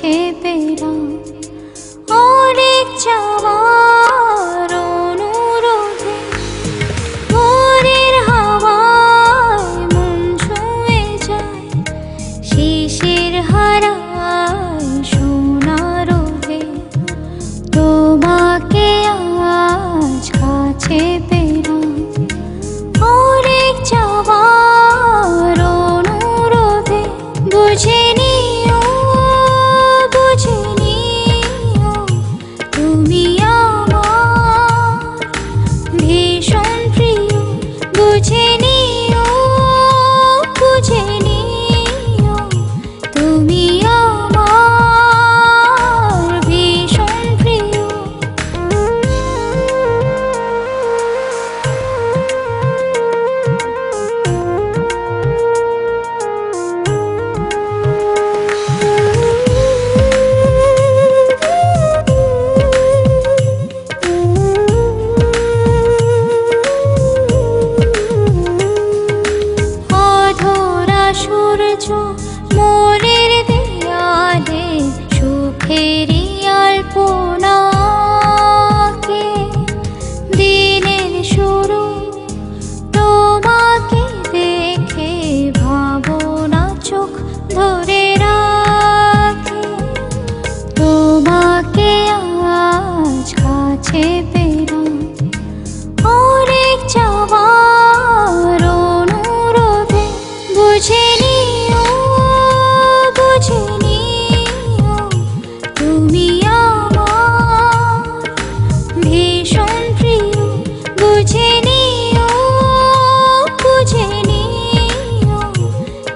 কাছে পেলাম অনেক চাওয়ার অনুরোধে ভোরের হাওয়ায় মন ছুঁয়ে যায় শিশির হারায় সোনার রোদে তোমাকে আজ কাছে পেলাম অনেক চাওয়ার অনুরোধে বুঝে নিও বুঝে নিও তুমি আমার ভীষণ প্রিয় বুঝে নিও বুঝে নিও তুমি আমার ভীষণ প্রিয় সূর্য মনের দেয়ালে সুখেরই আলপনাকে দিনের শুরু তোমাকে দেখে ভাবনা চোখ ধরে রাখে তোমাকে আজ কাছে পেলাম অনেক চাওয়ার অনুরোধে বুঝে নিও বুঝে নিও তুমি আমার ভীষণ প্রিয় বুঝে নিও বুঝে নিও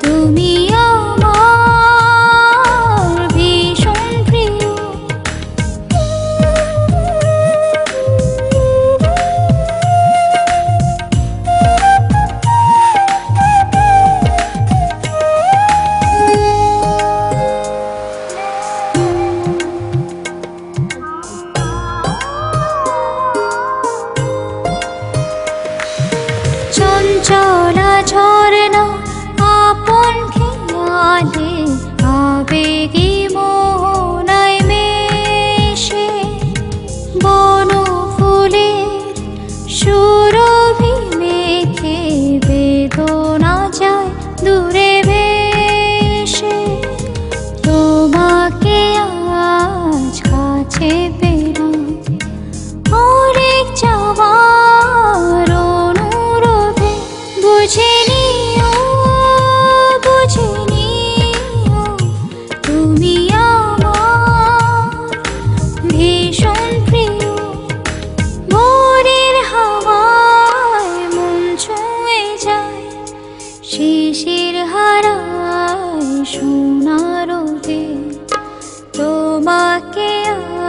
তুমি আমার ভীষণ প্রিয় চঞ্চলা ঝরনা আপন খেয়ালে আবেগী মোহনায় মেশে বন ফুলের সুরভি মেখে বেদনা যায় দূরে ভেসে তোমাকে আজ কাছে পেলাম অনেক চাওয়ার অনুরোধে বুঝে নিও বুঝে নিও তুমি আমার ভীষণ প্রিয় ভোরের হাওয়ায় মন ছুঁয়ে যায় শিশির হারায় সোনার রোদে তোমাকে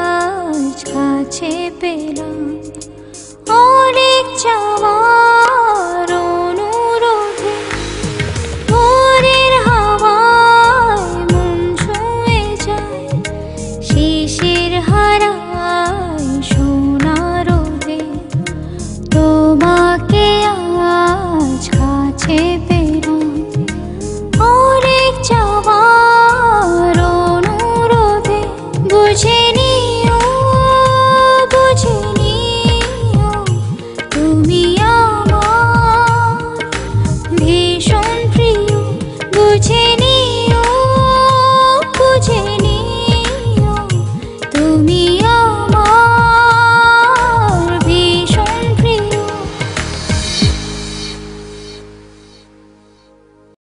আজ কাছে পেলাম অনেক চাওয়ার অনুরোধে ভোরের হাওয়ায় মন ছুঁয়ে যায় শিশির হারায় সোনার রোদে তোমাকে আজ কাছে